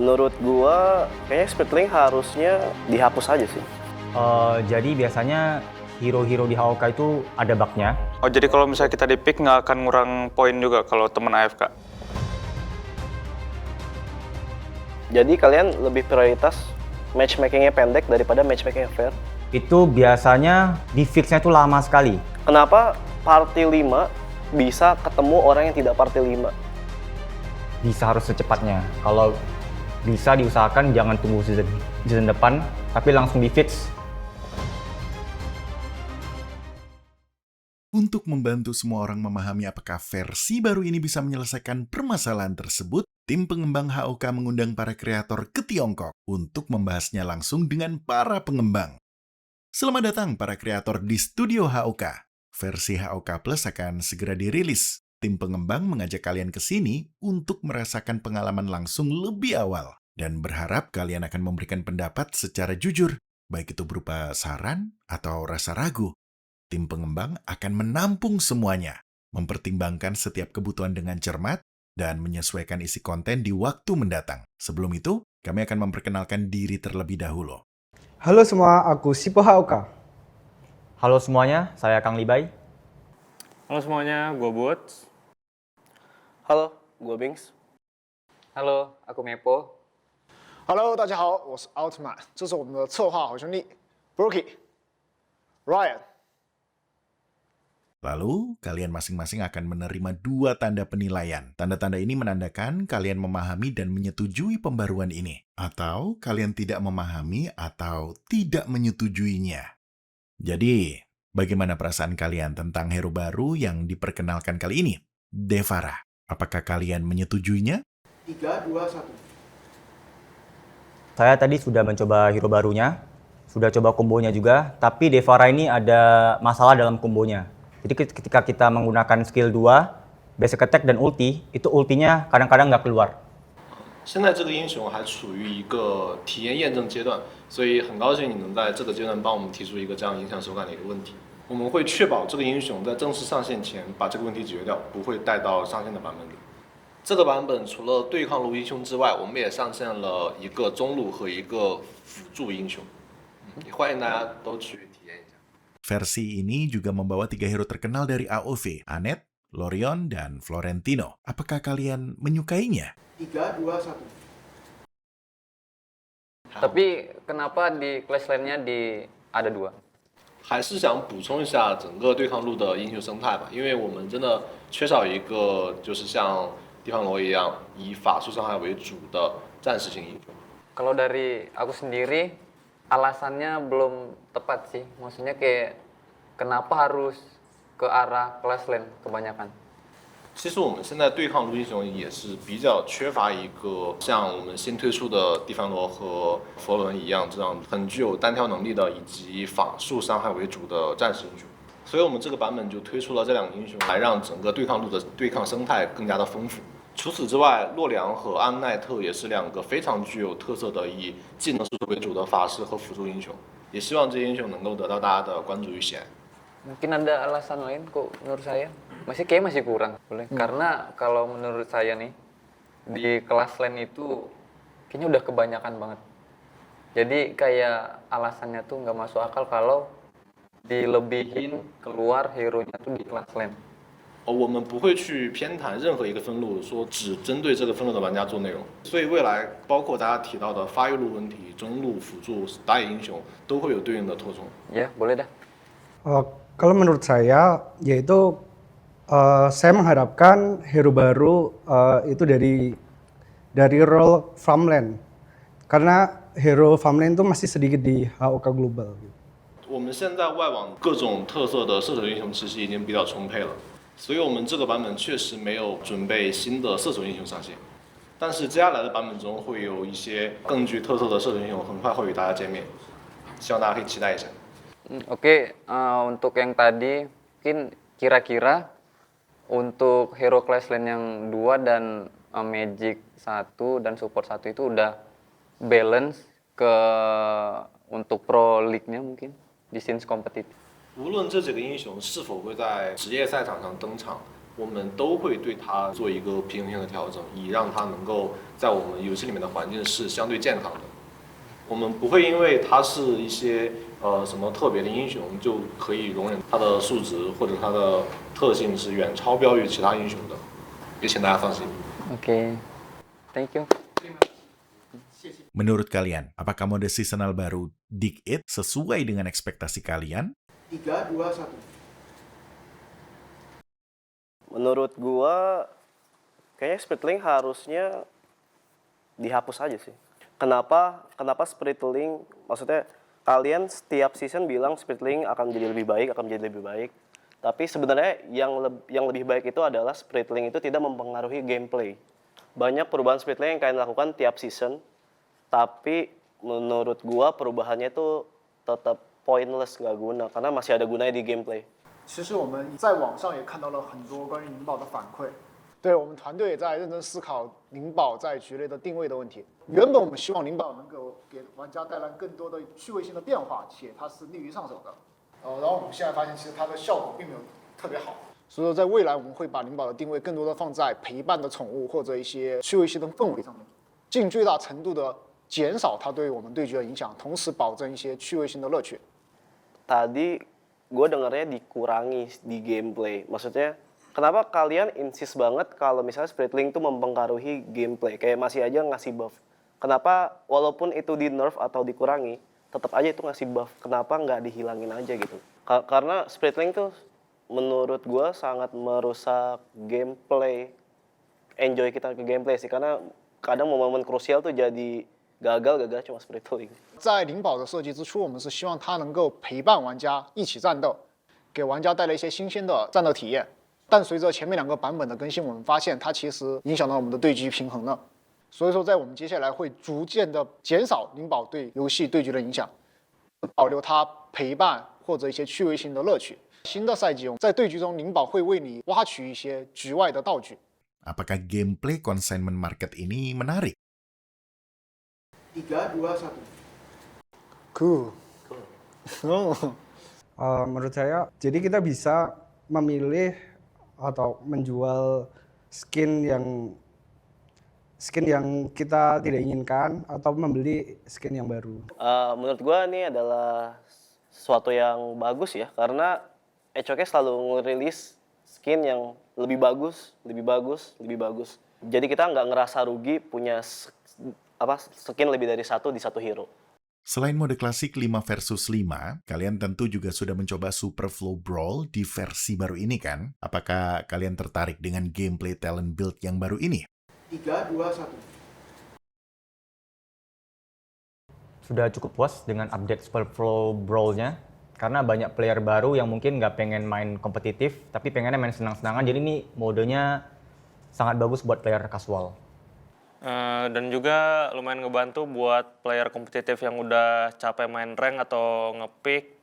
Menurut gua, kayaknya Split Link harusnya dihapus aja sih. Jadi biasanya hero-hero di HOK itu ada bug-nya. Oh, jadi kalau misalnya kita di-pick nggak akan ngurang poin juga kalau temen AFK? Jadi kalian lebih prioritas matchmakingnya pendek daripada matchmakingnya fair. Itu biasanya di fix-nya itu lama sekali. Kenapa party 5 bisa ketemu orang yang tidak party 5? Bisa harus secepatnya. Kalau bisa diusahakan jangan tunggu season depan, tapi langsung di fix. Untuk membantu semua orang memahami apakah versi baru ini bisa menyelesaikan permasalahan tersebut, tim pengembang HOK mengundang para kreator ke Tiongkok untuk membahasnya langsung dengan para pengembang. Selamat datang para kreator di studio HOK. Versi HOK Plus akan segera dirilis. Tim pengembang mengajak kalian ke sini untuk merasakan pengalaman langsung lebih awal dan berharap kalian akan memberikan pendapat secara jujur, baik itu berupa saran atau rasa ragu. Tim pengembang akan menampung semuanya, mempertimbangkan setiap kebutuhan dengan cermat, dan menyesuaikan isi konten di waktu mendatang. Sebelum itu, kami akan memperkenalkan diri terlebih dahulu. Halo semua, aku Sipo HOK. Halo semuanya, saya Kang Libai. Halo semuanya, gue Bot. Halo, gua Bings. Halo, aku Mepo. Hello， 大家好，我是奥特曼，这是我们的策划好兄弟 Brookie、Ryan。 Lalu, kalian masing-masing akan menerima 2 tanda penilaian. Tanda-tanda ini menandakan kalian memahami dan menyetujui pembaruan ini. Atau kalian tidak memahami atau tidak menyetujuinya. Jadi, bagaimana perasaan kalian tentang hero baru yang diperkenalkan kali ini? Devara, apakah kalian menyetujuinya? 3, 2, 1。 Saya tadi sudah mencoba hero barunya, sudah coba kombonya juga, tapi Devara ini ada masalah dalam kombonya. Jadi ketika kita menggunakan skill 2, basic attack dan ulti, itu ultinya kadang-kadang nggak keluar. 现在这个英雄还处于一个体验验证阶段，所以很高兴你能在这个阶段帮我们提出一个这样影响手感的一个问题。我们会确保这个英雄在正式上线前把这个问题解决掉，不会带到上线的版本里。这个版本除了对抗路英雄之外，我们也上线了一个中路和一个辅助英雄，也欢迎大家都去体验一下。 Versi ini juga membawa 3 hero terkenal dari AOV, Anet, Lorion, dan Florentino. Apakah kalian menyukainya? 3, 2, 1。 Tapi kenapa di Clash Lane-nya ada 2? 还是想补充一下整个对抗路的英雄生态吧，因为我们真的缺少一个就是像地方罗一样以法术伤害为主的战士型英雄。 Kalau dari aku sendiri, alasannya belum tepat sih. Maksudnya kayak kenapa harus ke arah Clash Lane kebanyakan. 其实我们现在对抗路英雄也是比较缺乏一个像我们新推出的蒂凡罗和佛伦一样这样很具有单挑能力的以及法术伤害为主的战士英雄，所以我们这个版本就推出了这2个英雄来让整个对抗路的对抗生态更加的丰富。除此之外，洛良和阿姆奈特也是2个非常具有特色的以技能输出为主的法师和辅助英雄，也希望这些英雄能够得到大家的关注与喜爱。 Mungkin ada alasan lain kok menurut saya. Masih kurang. Boleh. Karena kalau menurut saya nih, di Clash Lane itu kayaknya udah kebanyakan banget. Jadi kayak alasannya tuh nggak masuk akal kalau dilebihin keluar hero-nya tuh di Clash Lane. 我们不会去偏袒任何一个分路，说只针对这个分路的玩家做内容。所以未来包括大家提到的发育路问题、中路辅助、打野英雄，都会有对应的拓充。 Ya, boleh dah. Kalau menurut saya, yaitu saya mengharapkan hero baru itu dari role farmland. Karena hero farmland itu masih sedikit di HOK Global. 我们现在外网各种特色的射手英雄其实已经比较充沛了，所以我们这个版本确实没有准备新的射手英雄上线。但是接下来的版本中会有一些更具特色的射手英雄，很快会与大家见面，希望大家可以期待一下。 Oke, untuk yang tadi mungkin kira-kira untuk hero Clash Lane yang 2 dan Magic 1 dan Support 1 itu udah balance untuk Pro League-nya mungkin di scenes kompetitif. 无论这几个英雄是否会在职业赛场上登场，我们都会对它做一个平衡性的调整，以让它能够在我们游戏里面的环境是相对健康的。我们不会因为它是一些什么特别的英雄就可以容忍它的数值或者它的特性是远超标于其他英雄的，也请大家放心。Thank you. Menurut kalian, apakah mode seasonal baru Dig It sesuai dengan ekspektasi kalian? 3, 2, 1. Menurut gua kayaknya Spirit Link harusnya dihapus aja sih. Kenapa Spirit Link? Maksudnya kalian setiap season bilang Spirit Link akan menjadi lebih baik, akan menjadi lebih baik. Tapi sebenarnya yang lebih baik itu adalah Spirit Link itu tidak mempengaruhi gameplay. Banyak perubahan Spirit Link yang kalian lakukan tiap season, tapi menurut gua perubahannya itu tetap pointless, nggak guna, karena masih ada gunanya di gameplay. 其实我们在网上也看到了很多关于灵宝的反馈，对我们团队也在认真思考灵宝在局内的定位的问题。原本我们希望灵宝能够给玩家带来更多的趣味性的变化，且它是利于上手的。然后我们现在发现，其实它的效果并没有特别好。所以说，在未来我们会把灵宝的定位更多的放在陪伴的宠物或者一些趣味性的氛围上面，尽最大程度的减少它对我们对局的影响，同时保证一些趣味性的乐趣。 Tadi gue dengarnya dikurangi di gameplay. Maksudnya, kenapa kalian insist banget kalau misalnya Spirit Link tuh mempengaruhi gameplay? Kayak masih aja ngasih buff. Kenapa walaupun itu di nerf atau dikurangi, tetap aja itu ngasih buff. Kenapa nggak dihilangin aja gitu? Karena Spirit Link tuh menurut gue sangat merusak gameplay. Enjoy kita ke gameplay sih. Karena kadang momen-momen krusial tuh jadi gagal cuma Spirit Link. 在灵宝的设计之初，我们是希望它能够陪伴玩家一起战斗，给玩家带来一些新鲜的战斗体验。但随着前面2个版本的更新，我们发现它其实影响到我们的对局平衡了。所以说，在我们接下来会逐渐的减少灵宝对游戏对局的影响，保留它陪伴或者一些趣味性的乐趣。新的赛季，在对局中，灵宝会为你挖取一些局外的道具。 Apakah gameplay consignment market ini menarik? 3, 2, 1. Cool. Menurut saya, jadi kita bisa memilih atau menjual skin yang kita tidak inginkan atau membeli skin yang baru. Menurut gue ini adalah sesuatu yang bagus ya, karena Echoke selalu ngerilis skin yang lebih bagus. Jadi kita nggak ngerasa rugi punya skin lebih dari satu di satu hero. Selain mode klasik 5 versus 5, kalian tentu juga sudah mencoba Super Flow Brawl di versi baru ini kan? Apakah kalian tertarik dengan gameplay talent build yang baru ini? 3, 2, 1. Sudah cukup puas dengan update Super Flow Brawl-nya, karena banyak player baru yang mungkin nggak pengen main kompetitif, tapi pengennya main senang-senangan, jadi ini modenya sangat bagus buat player casual. Dan juga lumayan ngebantu buat player kompetitif yang udah capek main rank atau nge-pick.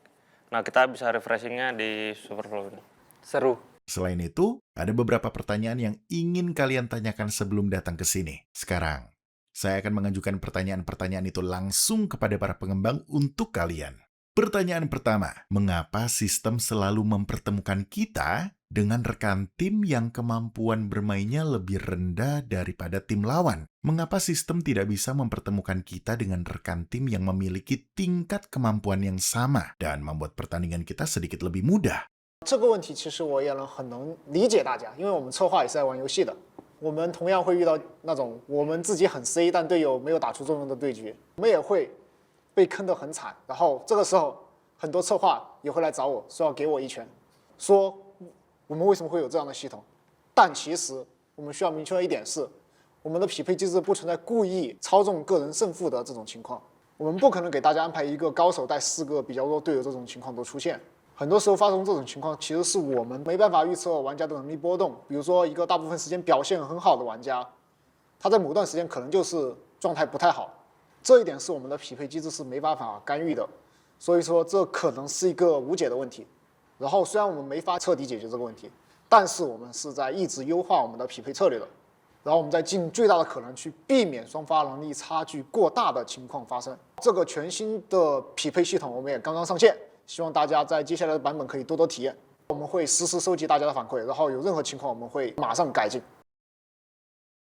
Nah, kita bisa refreshingnya di Superflow ini. Seru. Selain itu, ada beberapa pertanyaan yang ingin kalian tanyakan sebelum datang ke sini. Sekarang, saya akan mengajukan pertanyaan-pertanyaan itu langsung kepada para pengembang untuk kalian. Pertanyaan pertama, mengapa sistem selalu mempertemukan kita dengan rekan tim yang kemampuan bermainnya lebih rendah daripada tim lawan? Mengapa sistem tidak bisa mempertemukan kita dengan rekan tim yang memiliki tingkat kemampuan yang sama dan membuat pertandingan kita sedikit lebih mudah? 这个问题其实我也很能理解大家，因为我们策划也是在玩游戏的，我们同样会遇到那种我们自己很 C 但队友没有打出作用的对局，我们也会被坑得很惨。然后这个时候，很多策划也会来找我说要给我一拳，说我们为什么会有这样的系统？但其实我们需要明确的一点是，我们的匹配机制不存在故意操纵个人胜负的这种情况。我们不可能给大家安排一个高手带4个比较弱队友这种情况都出现。很多时候发生这种情况，其实是我们没办法预测玩家的能力波动。比如说，一个大部分时间表现很好的玩家，他在某段时间可能就是状态不太好，这一点是我们的匹配机制是没办法干预的。所以说，这可能是一个无解的问题。然后，虽然我们没法彻底解决这个问题，但是我们是在一直优化我们的匹配策略的。然后我们在尽最大的可能去避免双方能力差距过大的情况发生。这个全新的匹配系统我们也刚刚上线。希望大家在接下来的版本可以多多体验。我们会实时收集大家的反馈，然后有任何情况我们会马上改进。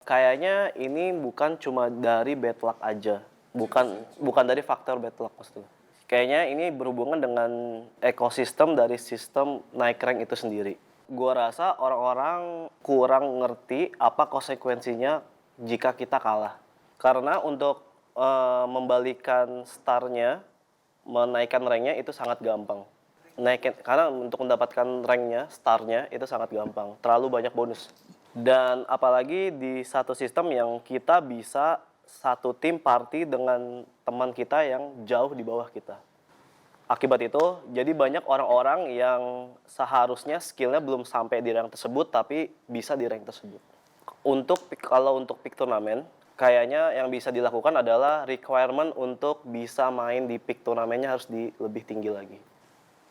Kayaknya ini bukan cuma dari bad luck aja, bukan dari faktor bad luck maksudnya. Kayaknya ini berhubungan dengan ekosistem dari sistem naik rank itu sendiri. Gua rasa orang-orang kurang ngerti apa konsekuensinya jika kita kalah. Karena untuk membalikan starnya, menaikkan ranknya itu sangat gampang. Karena untuk mendapatkan ranknya, starnya itu sangat gampang, terlalu banyak bonus. Dan apalagi di satu sistem yang kita bisa satu tim party dengan teman kita yang jauh di bawah kita. Akibat itu, jadi banyak orang-orang yang seharusnya skillnya belum sampai di rank tersebut, tapi bisa di rank tersebut. Kalau untuk peak turnamen, kayaknya yang bisa dilakukan adalah requirement untuk bisa main di peak turnamennya harus lebih tinggi lagi.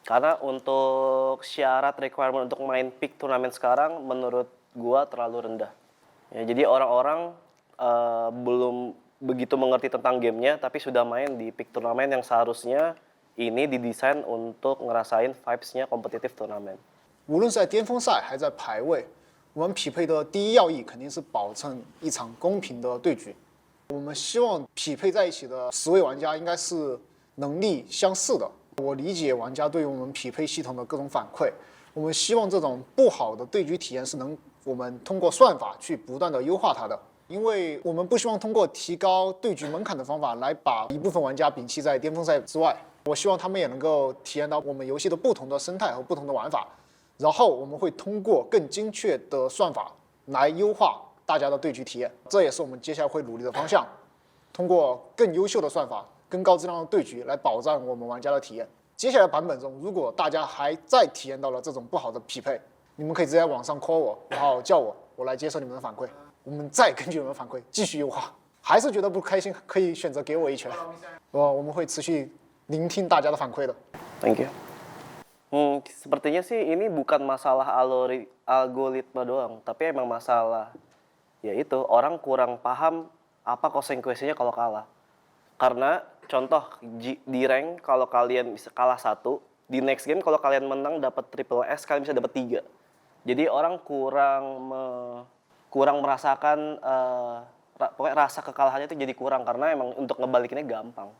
Karena untuk syarat requirement untuk main peak turnamen sekarang menurut gua terlalu rendah. Ya, jadi orang-orang belum begitu mengerti tentang gamenya, tapi sudah main di peak turnamen yang seharusnya ini didesain untuk ngerasain vibes-nya kompetitif turnamen. 无论是在巅峰赛还是在排位，我们匹配的第一要义肯定是保证一场公平的对局。我们希望匹配在一起的10位玩家应该是能力相似的。我理解玩家对于我们匹配系统的各种反馈，我们希望这种不好的对局体验是我们通过算法去不断的优化它的。因为我们不希望通过提高对局门槛的方法来把一部分玩家摒弃在巅峰赛之外。我希望他们也能够体验到我们游戏的不同的生态和不同的玩法。 然后我们会通过更精确的算法来优化大家的对局体验，这也是我们接下来会努力的方向。通过更优秀的算法、更高质量的对局来保障我们玩家的体验。接下来版本中，如果大家还再体验到了这种不好的匹配，你们可以直接在网上 call 我，然后叫我，我来接受你们的反馈。我们再根据你们的反馈继续优化。还是觉得不开心，可以选择给我一拳。我们会持续聆听大家的反馈的。 Thank you. Sepertinya sih ini bukan masalah algoritma doang, tapi emang masalah yaitu orang kurang paham apa konsekuensinya kalau kalah. Karena contoh di rank kalau kalian bisa kalah 1, di next game kalau kalian menang dapat triple S kalian bisa dapat 3. Jadi orang kurang merasakan pokoknya rasa kekalahannya itu jadi kurang karena emang untuk ngebalikinnya gampang.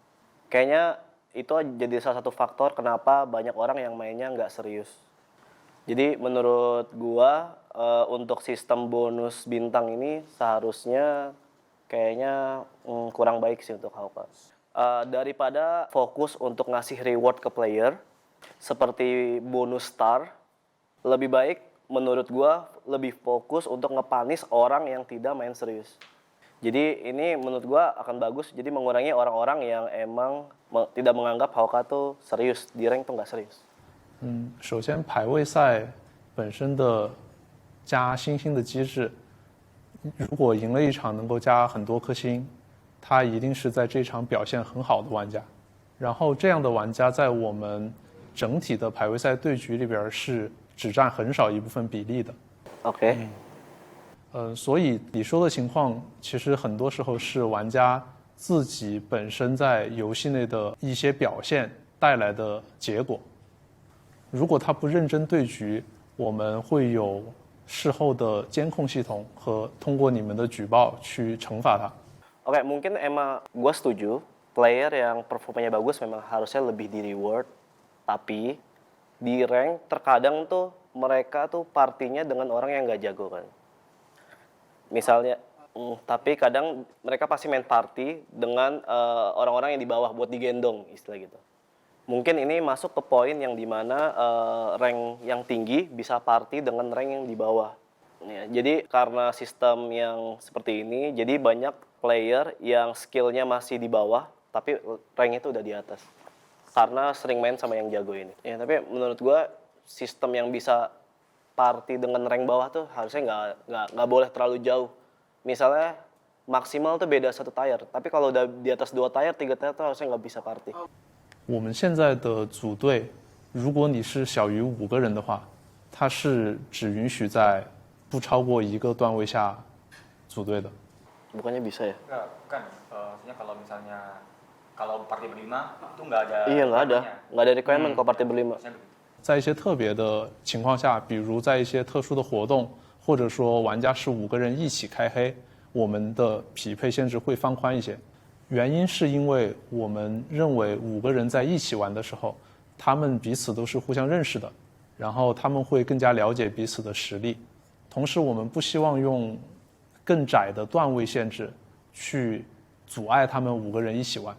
Kayaknya itu jadi salah satu faktor kenapa banyak orang yang mainnya nggak serius. Jadi menurut gua untuk sistem bonus bintang ini seharusnya kayaknya kurang baik sih untuk HOK. Daripada fokus untuk ngasih reward ke player seperti bonus star, lebih baik menurut gua lebih fokus untuk ngepanis orang yang tidak main serius. Jadi ini menurut gua akan bagus, jadi mengurangi orang-orang yang emang tidak menganggap HOK tuh serius, di rank tuh nggak serius. 首先排位赛本身的加星星的机制，如果赢了一场能够加很多颗星，他一定是在这场表现很好的玩家。然后这样的玩家在我们整体的排位赛对局里边是只占很少一部分比例的。Oke. 所以你说的情况，其实很多时候是玩家自己本身在游戏内的一些表现带来的结果。如果他不认真对局，我们会有事后的监控系统和通过你们的举报去惩罚他。Oke, mungkin emang gue setuju player yang performanya bagus memang harusnya lebih di reward, tapi di rank terkadang tuh mereka tuh partinya dengan orang yang nggak jago kan. Misalnya, tapi kadang mereka pasti main party dengan orang-orang yang di bawah buat digendong istilah gitu. Mungkin ini masuk ke poin yang dimana rank yang tinggi bisa party dengan rank yang di bawah. Ya, jadi karena sistem yang seperti ini, jadi banyak player yang skillnya masih di bawah, tapi ranknya itu udah di atas. Karena sering main sama yang jago ini. Ya, tapi menurut gua sistem yang bisa party dengan rank bawah tuh harusnya nggak boleh terlalu jauh. Misalnya maksimal tuh beda 1 tier, tapi kalau udah di atas 2 tier, 3 tier tuh harusnya nggak bisa party. 我们现在的组队，如果你是小于5个人的话，它是只允许在不超过1个段位下组队的。 Bukannya bisa ya? Enggak, bukan. Maksudnya kalau misalnya kalau party berlima itu nggak ada. Iya nggak ada requirement kalau party berlima. 在一些特别的情况下，比如在一些特殊的活动，或者说玩家是5个人一起开黑，我们的匹配限制会放宽一些。原因是因为我们认为5个人在一起玩的时候，他们彼此都是互相认识的，然后他们会更加了解彼此的实力。同时，我们不希望用更窄的段位限制去阻碍他们5个人一起玩。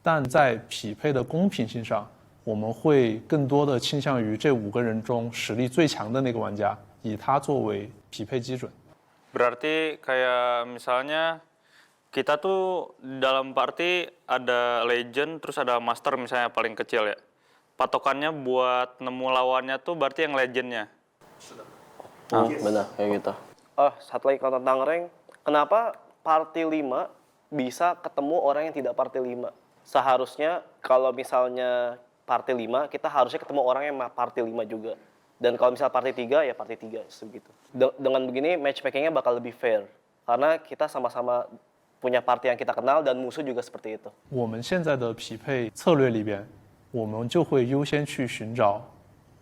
但在匹配的公平性上，我们会更多的倾向于这5个人中实力最强的那个玩家，以他作为匹配基准。 Berarti kayak misalnya kita tuh dalam party ada legend terus ada master misalnya paling kecil ya. Patokannya buat nemu lawannya tuh berarti yang legendnya. Benar kayak gitu. Satu lagi kalau tentang rank, kenapa party 5 bisa ketemu orang yang tidak party 5? Seharusnya kalau misalnya party 5, kita harusnya ketemu orang yang party 5 juga. Dan kalau misalnya party 3, ya party 3, segitu. Dengan begini, matchmaking-nya bakal lebih fair. Karena kita sama-sama punya party yang kita kenal dan musuh juga seperti itu. 我们现在的匹配策略里边，我们就会优先去寻找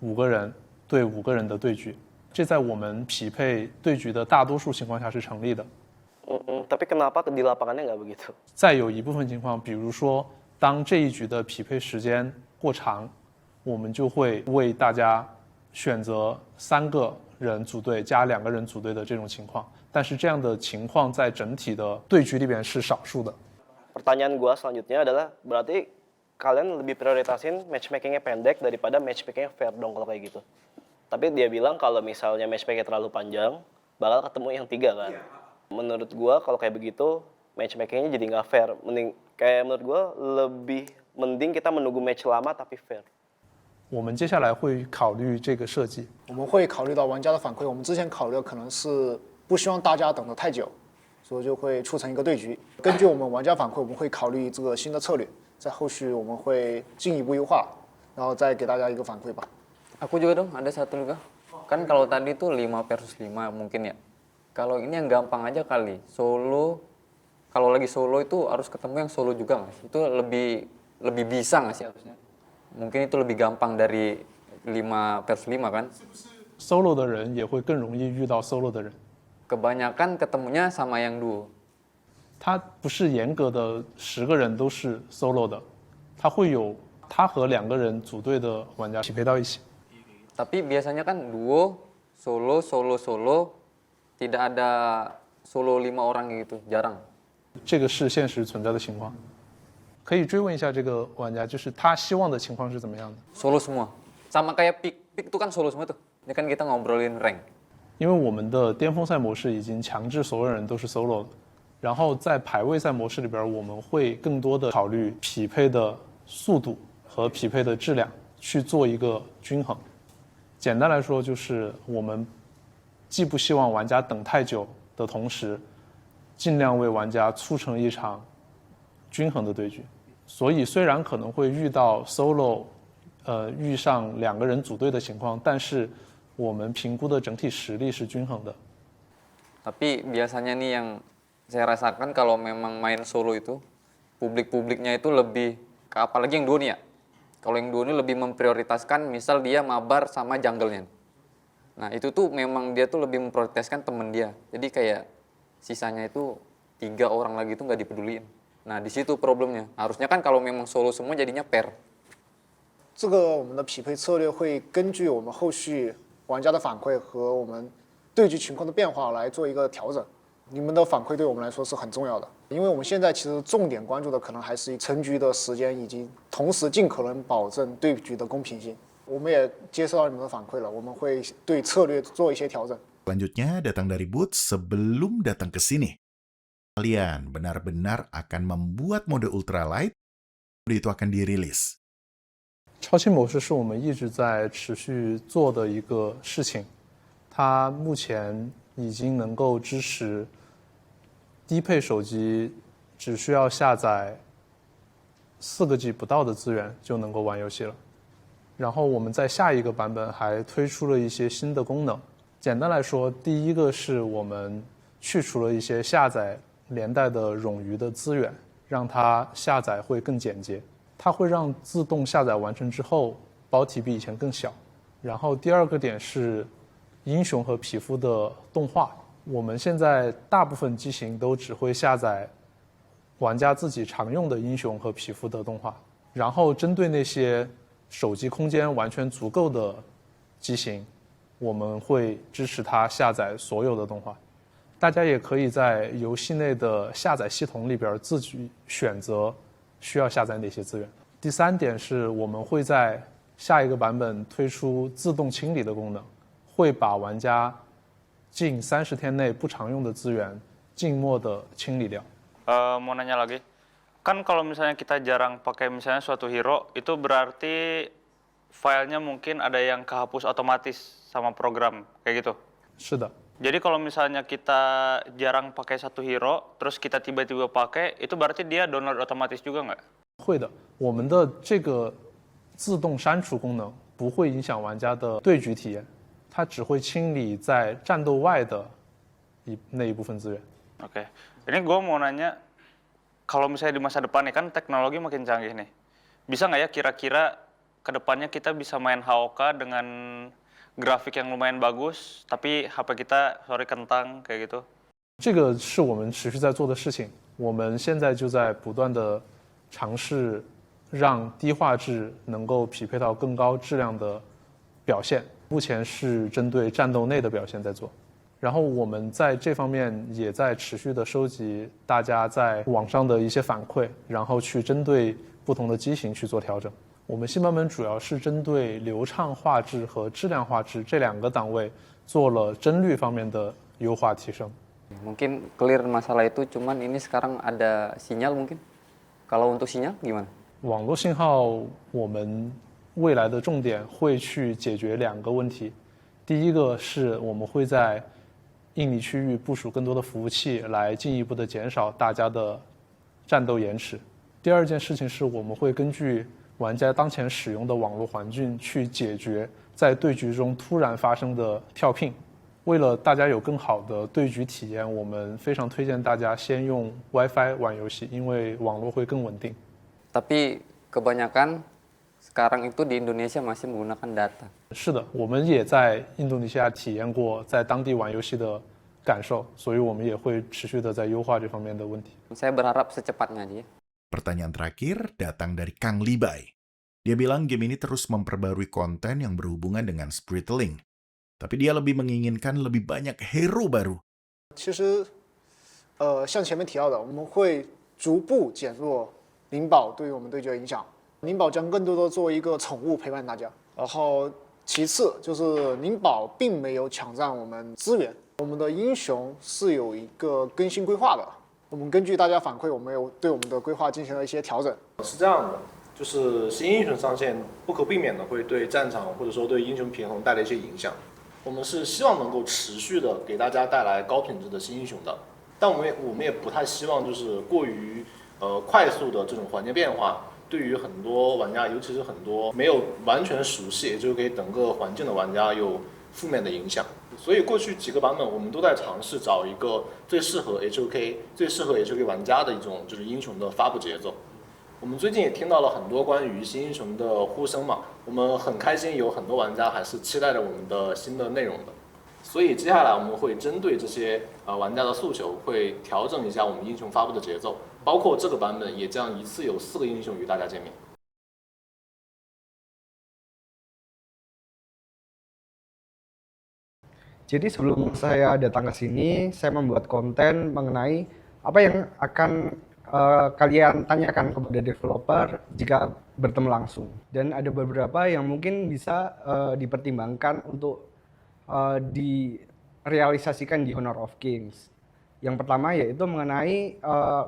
5个人对5个人的对局，这在我们匹配对局的大多数情况下是成立的。 Tapi kenapa di lapangannya nggak begitu? 再有一部分情况，比如说当这一局的匹配时间过长，我们就会为大家选择3个人组队加2个人组队的这种情况。但是这样的情况在整体的对局里边是少数的。 Pertanyaan gua selanjutnya adalah, berarti kalian lebih prioritasin matchmaking-nya pendek daripada matchmaking-nya fair dong kalau kayak gitu. Tapi dia bilang kalau misalnya matchmaking-nya terlalu panjang, bakal ketemu yang 3 kan. Menurut gua kalau kayak begitu, matchmaking-nya jadi nggak fair. Kayak menurut gua lebih mending kita menunggu match lama tapi fair. 我们接下来会考虑这个设计。我们会考虑到玩家的反馈，我们之前考虑的可能是不希望大家等得太久，所以就会促成一个对局。根据我们玩家反馈，我们会考虑这个新的策略，在后续我们会进一步优化，然后再给大家一个反馈吧。 Aku juga dong, ada satu juga. Kan kalau tadi tuh 5 versus 5 mungkin ya. Kalau ini yang gampang aja kali. Solo, kalau lagi solo itu harus ketemu yang solo juga nggak sih? Itu lebih bisa nggak sih harusnya? Mungkin itu lebih gampang dari 5 versus 5 kan? solo 的人也会更容易遇到 solo 的人。 Kebanyakan ketemunya sama yang duo. 他不是严格的10个人都是 solo 的，他会有他和2个人组队的玩家匹配到一起。 Tapi biasanya kan duo, solo, solo, solo, tidak ada solo 5 orang gitu, jarang. 这个是现实存在的情况。可以追问一下这个玩家，就是他希望的情况是怎么样的？ Solo semua. Sama kayak pick itu kan solo semua tuh. Ini kan kita ngobrolin rank. 因为我们的巅峰赛模式已经强制所有人都是 solo 的，然后在排位赛模式里边，我们会更多的考虑匹配的速度和匹配的质量去做一个均衡。简单来说，就是我们既不希望玩家等太久的同时，尽量为玩家促成一场均衡的对局。所以虽然可能会遇到 solo，遇上2个人组队的情况，但是我们评估的整体实力是均衡的。 Tapi biasanya nih yang saya rasakan kalau memang main solo itu, publik-publiknya itu lebih, apalagi yang duo nih ya. Kalau yang duo ini lebih memprioritaskan, misal dia mabar sama jungle-nya. Nah itu tuh memang dia tuh lebih memprioritaskan temen dia. Jadi kayak sisanya itu 3 orang lagi tuh nggak dipeduliin. Nah di situ problemnya. Harusnya kan kalau memang solo semua jadinya pair. 这个我们的匹配策略会根据我们后续玩家的反馈和我们对局情况的变化来做一个调整。你们的反馈对我们来说是很重要的，因为我们现在其实重点关注的可能还是成局的时间，以及同时尽可能保证对局的公平性。我们也接受到你们的反馈了，我们会对策略做一些调整。 Selanjutnya datang dari Boots sebelum datang ke sini. Kalian benar-benar akan membuat mode ultralight, mode itu akan dirilis. 超轻模式是我们一直在持续做的一个事情，它目前已经能够支持低配手机只需要下载4个 G 不到的资源就能够玩游戏了。然后我们在下一个版本还推出了一些新的功能。简单来说，第一个是我们去除了一些下载连带的冗余的资源，让它下载会更简洁。它会让自动下载完成之后，包体比以前更小。然后第二个点是英雄和皮肤的动画，我们现在大部分机型都只会下载玩家自己常用的英雄和皮肤的动画，然后针对那些手机空间完全足够的机型，我们会支持它下载所有的动画。大家也可以在游戏内的下载系统里边自己选择需要下载哪些资源。第三点是我们会在下一个版本推出自动清理的功能，会把玩家近30天内不常用的资源静默的清理掉。Mau nanya lagi, kan kalau misalnya kita jarang pakai misalnya suatu hero, itu berarti filenya mungkin ada yang kehapus otomatis sama program, kayak gitu. 是的， Jadi kalau misalnya kita jarang pakai satu hero, terus kita tiba-tiba pakai, itu berarti dia download otomatis juga nggak? 会的。我们的这个自动删除功能不会影响玩家的对局体验，它只会清理在战斗外的那一部分资源。 Oke, ini gue mau nanya, kalau misalnya di masa depan nih kan teknologi makin canggih nih, bisa nggak ya kira-kira ke depannya kita bisa main HOK dengan grafik yang lumayan bagus, tapi HP kita sorry kentang kayak gitu? 这个是我们持续在做的事情，我们现在就在不断的尝试让低画质能够匹配到更高质量的表现。目前是针对战斗内的表现在做。 然后我们在这方面也在持续的收集大家在网上的一些反馈，然后去针对不同的机型去做调整。我们新版本主要是针对流畅画质和质量画质这2个档位做了帧率方面的优化提升。 Mungkin clear masalah itu, cuman ini sekarang ada sinyal mungkin. Kalau untuk sinyal gimana? 网络信号，我们未来的重点会去解决2个问题。第一个是我们会在印尼区域部署更多的服务器，来进一步的减少大家的战斗延迟。第二件事情是我们会根据玩家当前使用的网络环境去解决在对局中突然发生的跳ping。为了大家有更好的对局体验，我们非常推荐大家先用 WiFi 玩游戏，因为网络会更稳定。 Tapi kebanyakan sekarang itu di Indonesia masih menggunakan data. 是的，我们也在印度尼西亚体验过在当地玩游戏的感受，所以我们也会持续的在优化这方面的问题。 Saya berharap secepatnya aja. Pertanyaan terakhir datang dari Kang Libai. Dia bilang game ini terus memperbarui konten yang berhubungan dengan storytelling. Tapi dia lebih menginginkan lebih banyak hero baru. 其实，像前面提到的，我们会逐步减弱灵宝对于我们对决的影响。灵宝将更多的作为一个宠物陪伴大家。然后，其次就是灵宝并没有抢占我们资源，我们的英雄是有一个更新规划的。我们根据大家反馈，我们有对我们的规划进行了一些调整。是这样的，就是新英雄上线不可避免的会对战场或者说对英雄平衡带来一些影响。我们是希望能够持续的给大家带来高品质的新英雄的，但我们也不太希望就是过于快速的这种环境变化，对于很多玩家，尤其是很多没有完全熟悉，也就给整个环境的玩家有负面的影响。所以过去几个版本我们都在尝试找一个最适合 HOK、最适合 HOK 玩家的一种就是英雄的发布节奏。我们最近也听到了很多关于新英雄的呼声嘛，我们很开心，有很多玩家还是期待着我们的新的内容的。所以接下来我们会针对这些玩家的诉求，会调整一下我们英雄发布的节奏，包括这个版本也将一次有4个英雄与大家见面。 Jadi sebelum saya datang ke sini, saya membuat konten mengenai apa yang akan kalian tanyakan kepada developer jika bertemu langsung. Dan ada beberapa yang mungkin bisa dipertimbangkan untuk direalisasikan di Honor of Kings. Yang pertama yaitu mengenai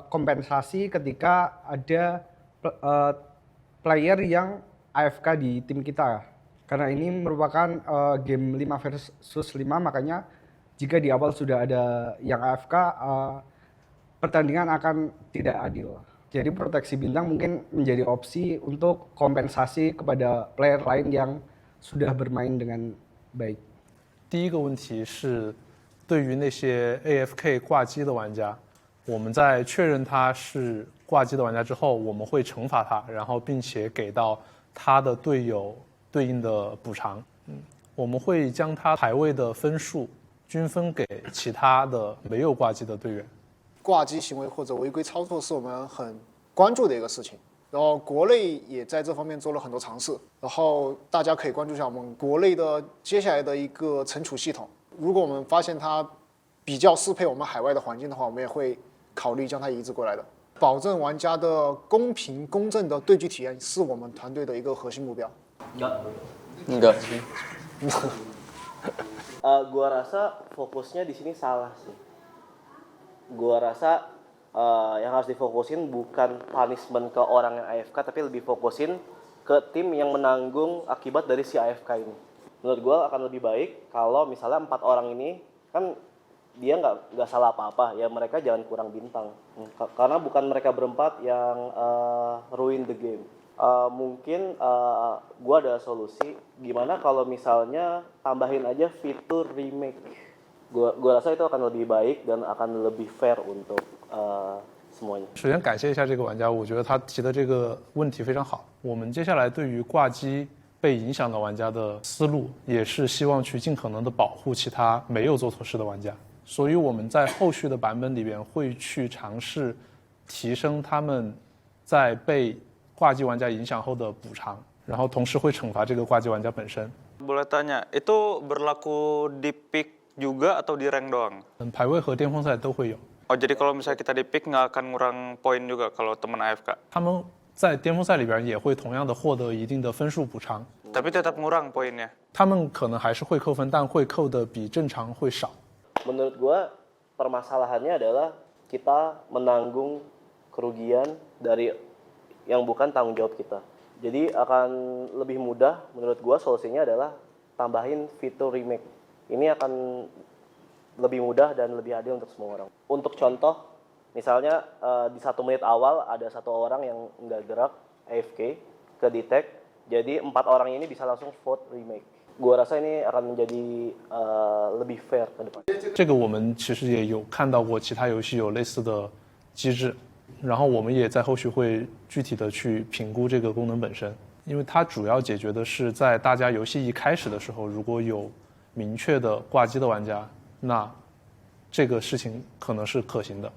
kompensasi ketika ada player yang AFK di tim kita. Karena ini merupakan game 5 versus 5, makanya jika di awal sudah ada yang AFK, pertandingan akan tidak adil. Jadi proteksi bintang mungkin menjadi opsi untuk kompensasi kepada player lain yang sudah bermain dengan baik. 第一个问题是，对于那些 AFK 挂机的玩家，我们在确认他是挂机的玩家之后，我们会惩罚他，然后并且给到他的队友对应的补偿。我们会将它排位的分数均分给其他的没有挂机的队员。挂机行为或者违规操作是我们很关注的一个事情。然后国内也在这方面做了很多尝试，然后大家可以关注一下我们国内的接下来的一个惩处系统。如果我们发现它比较适配我们海外的环境的话，我们也会考虑将它移植过来的。保证玩家的公平公正的对局体验是我们团队的一个核心目标。 Enggak sih. Gua rasa fokusnya di sini salah sih. Gua rasa yang harus difokusin bukan punishment ke orang yang AFK, tapi lebih fokusin ke tim yang menanggung akibat dari si AFK ini. Menurut gua akan lebih baik kalau misalnya 4 orang ini kan dia nggak salah apa-apa, ya mereka jangan kurang bintang. Karena bukan mereka berempat yang ruin the game. Mungkin gue ada solusi gimana kalau misalnya tambahin aja fitur remake. Gue rasa itu akan lebih baik dan akan lebih fair untuk semuanya. 首先感谢一下这个玩家，我觉得他提的这个问题非常好。我们接下来对于挂机被影响的玩家的思路，也是希望去尽可能的保护其他没有做错事的玩家。所以我们在后续的版本里边会去尝试提升他们在被挂机玩家影响后的补偿，然后同时会惩罚这个挂机玩家本身。 Boleh tanya, itu berlaku di pick juga atau di rank doang? 排位和巅峰赛都会有。 Oh, jadi kalau misalnya kita di pick nggak akan ngurang poin juga kalau teman AFK? 他们在巅峰赛里边也会同样的获得一定的分数补偿， Tapi tetap ngurang poinnya? 他们可能还是会扣分，但会扣的比正常会少。 Menurut gue permasalahannya adalah kita menanggung kerugian dari yang bukan tanggung jawab kita. Jadi akan lebih mudah menurut gue solusinya adalah tambahin fitur remake. Ini akan lebih mudah dan lebih adil untuk semua orang. Untuk contoh, misalnya di 1 menit awal ada 1 orang yang nggak gerak AFK ke detect, jadi 4 orang ini bisa langsung vote remake. Gua rasa ini akan menjadi lebih fair ke depan. 这个我们其实也有看到过其他游戏有类似的机制，然后我们也在后续会具体的去评估这个功能本身，因为它主要解决的是在大家游戏一开始的时候，如果有明确的挂机的玩家，那这个事情可能是可行的。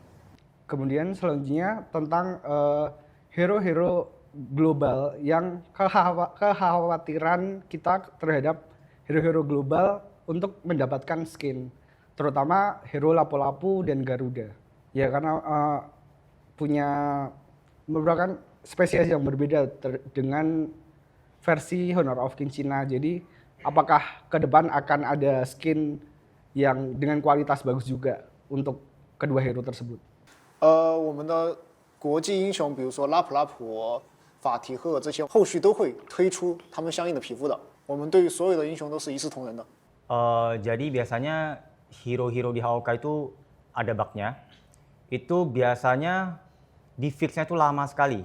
Kemudian selanjutnya tentang hero-hero global yang kekhawatiran kita terhadap hero-hero global untuk mendapatkan skin, terutama hero lapu-lapu dan Garuda. Ya karena punya merupakan spesies yang berbeda dengan versi Honor of King China. Jadi apakah ke depan akan ada skin yang dengan kualitas bagus juga untuk kedua hero tersebut? 我们的国际英雄，比如说拉普拉普、法提赫这些，后续都会推出他们相应的皮肤的。我们对于所有的英雄都是一视同仁的。 Jadi biasanya hero-hero di HOK itu ada bugnya. Itu biasanya di fixnya itu lama sekali.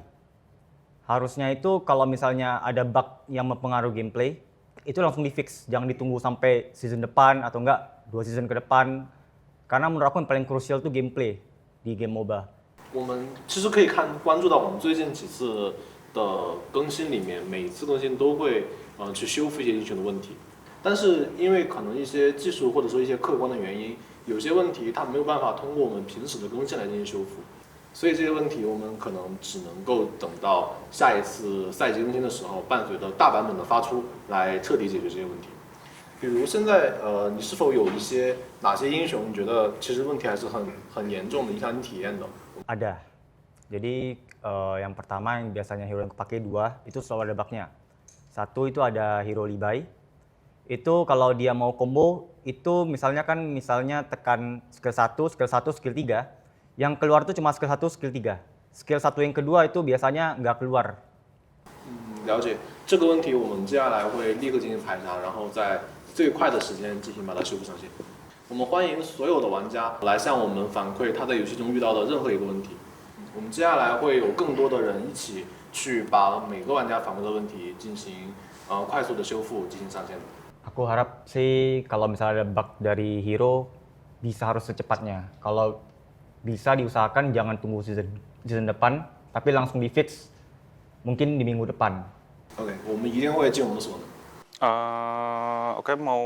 Harusnya itu kalau misalnya ada bug yang mempengaruhi gameplay, itu langsung di fix. Jangan ditunggu sampai season depan atau enggak 2 season ke depan. Karena menurut aku yang paling krusial itu gameplay di game MOBA. 我们其实可以关注到我们最近几次的更新里面，每次更新都会去修复一些英雄的问题，但是因为可能一些技术或者说一些客观的原因，有些问题它没有办法通过我们平时的更新来进行修复，所以这些问题我们可能只能够等到下一次赛季更新的时候，伴随着大版本的发出来彻底解决这些问题。比如现在你是否有一些哪些英雄你觉得其实问题还是很严重的，影响你体验的？ Ada. Jadi yang pertama yang biasanya hero yang kepake 2 itu selalu ada bugnya. Satu itu ada hero Libai. Itu kalau dia mau combo itu misalnya tekan skill 1, skill 3. Yang keluar itu cuma skill 1, skill 3. Skill 1 yang kedua itu biasanya nggak keluar. 了解这个问题，我们接下来会立刻进行排查，然后在最快的时间进行把它修复上线。我们欢迎所有的玩家来向我们反馈他在游戏中遇到的任何一个问题。我们接下来会有更多的人一起去把每个玩家反馈的问题进行快速的修复，进行上线的。 Aku harap sih kalau misalnya ada bug dari hero bisa harus secepatnya. Kalau bisa diusahakan jangan tunggu season depan, tapi langsung di fix mungkin di minggu depan. OK， 我们一定会尽我们所能。Oke, mau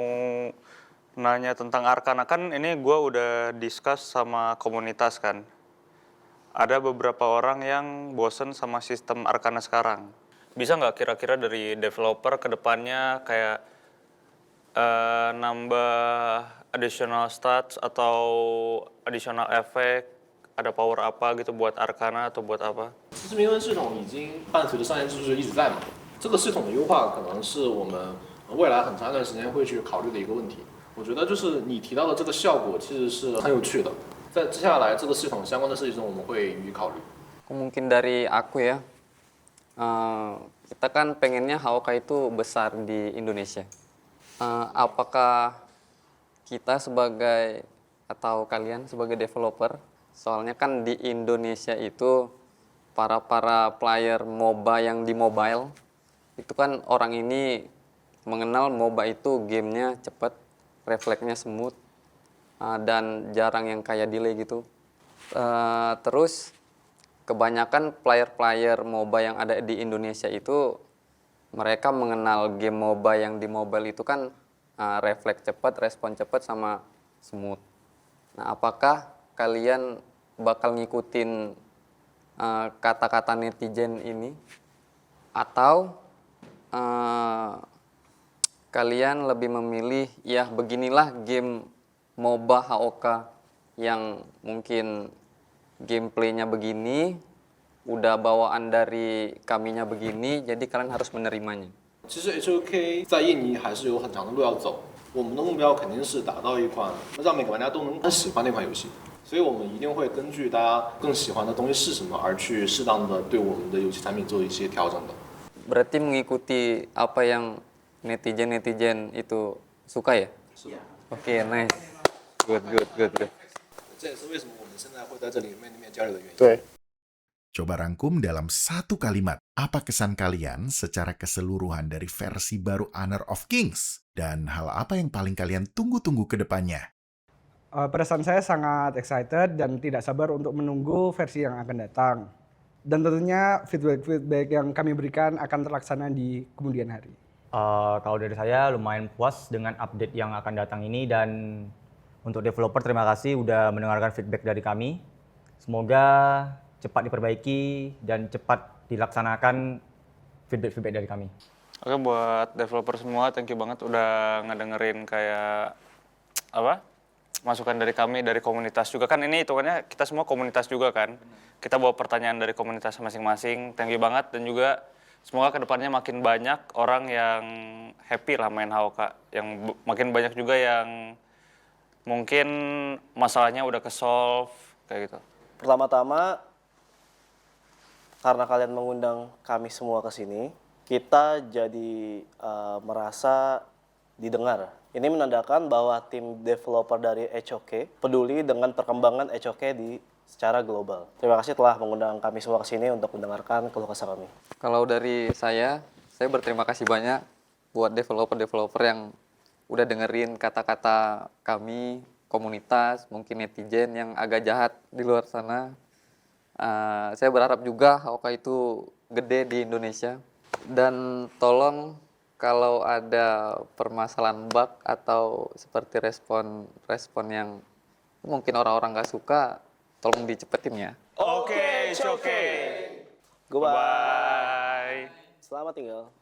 nanya tentang Arkana. Kan ini gue udah discuss sama komunitas kan. Ada beberapa orang yang bosen sama sistem Arkana sekarang. Bisa nggak kira-kira dari developer ke depannya kayak nambah additional stats atau additional effect, ada power apa gitu buat Arkana atau buat apa? 其实明文系统已经伴随着商业技术一直在嘛，这个系统的优化可能是我们未来很长一段时间会去考虑的一个问题。我觉得就是你提到的这个效果其实是很有趣的，在接下来这个系统相关的设计中，我们会予以考虑。 Mungkin dari aku ya, kita kan pengennya HOK itu besar di Indonesia. Apakah kita sebagai atau kalian sebagai developer, soalnya kan di Indonesia itu para player MOBA yang di mobile itu kan orang ini mengenal MOBA itu gamenya cepat, refleksnya smooth, dan jarang yang kayak delay gitu. Terus kebanyakan player MOBA yang ada di Indonesia itu mereka mengenal game MOBA yang di mobile itu kan refleks cepat, respon cepat sama smooth. Nah, apakah kalian bakal ngikutin kata-kata netizen ini atau kalian lebih memilih ya beginilah game MOBA HOK yang mungkin gameplaynya begini, udah bawaan dari kaminya begini, jadi kalian harus menerimanya. 其实 HOK 在印尼还是有很长的路要走，我们的目标肯定是打造一款让每个玩家都能很喜欢的一款游戏，所以我们一定会根据大家更喜欢的东西是什么而去适当的对我们的游戏产品做一些调整的。 Berarti mengikuti apa yang netizen itu suka ya? Oke, nice. Good. 这也是为什么我们现在会在这里面交流的原因。对， Coba rangkum dalam satu kalimat, apa kesan kalian secara keseluruhan dari versi baru Honor of Kings? Dan hal apa yang paling kalian tunggu-tunggu ke depannya? Perasaan saya sangat excited dan tidak sabar untuk menunggu versi yang akan datang. Dan tentunya feedback yang kami berikan akan terlaksana di kemudian hari. Kalau dari saya lumayan puas dengan update yang akan datang ini, dan untuk developer terima kasih udah mendengarkan feedback dari kami. Semoga cepat diperbaiki dan cepat dilaksanakan feedback dari kami. Oke, buat developer semua, thank you banget udah ngedengerin kayak apa? Masukan dari kami, dari komunitas juga kan, ini hitungannya kita semua komunitas juga kan. Kita bawa pertanyaan dari komunitas masing-masing, thank you banget, dan juga semoga kedepannya makin banyak orang yang happy lah main HOK, yang makin banyak juga yang mungkin masalahnya udah ke-solve kayak gitu. Pertama-tama, karena kalian mengundang kami semua ke sini, kita jadi merasa didengar. Ini menandakan bahwa tim developer dari HOK peduli dengan perkembangan HOK secara global. Terima kasih telah mengundang kami semua ke sini untuk mendengarkan keluh kesah kami. Kalau dari saya berterima kasih banyak buat developer yang udah dengerin kata-kata kami, komunitas, mungkin netizen yang agak jahat di luar sana. Saya berharap juga HOK itu gede di Indonesia. Dan tolong kalau ada permasalahan bug atau seperti respon yang mungkin orang-orang nggak suka, tolong dicepetin ya. Oke, Goodbye. Bye. Selamat tinggal.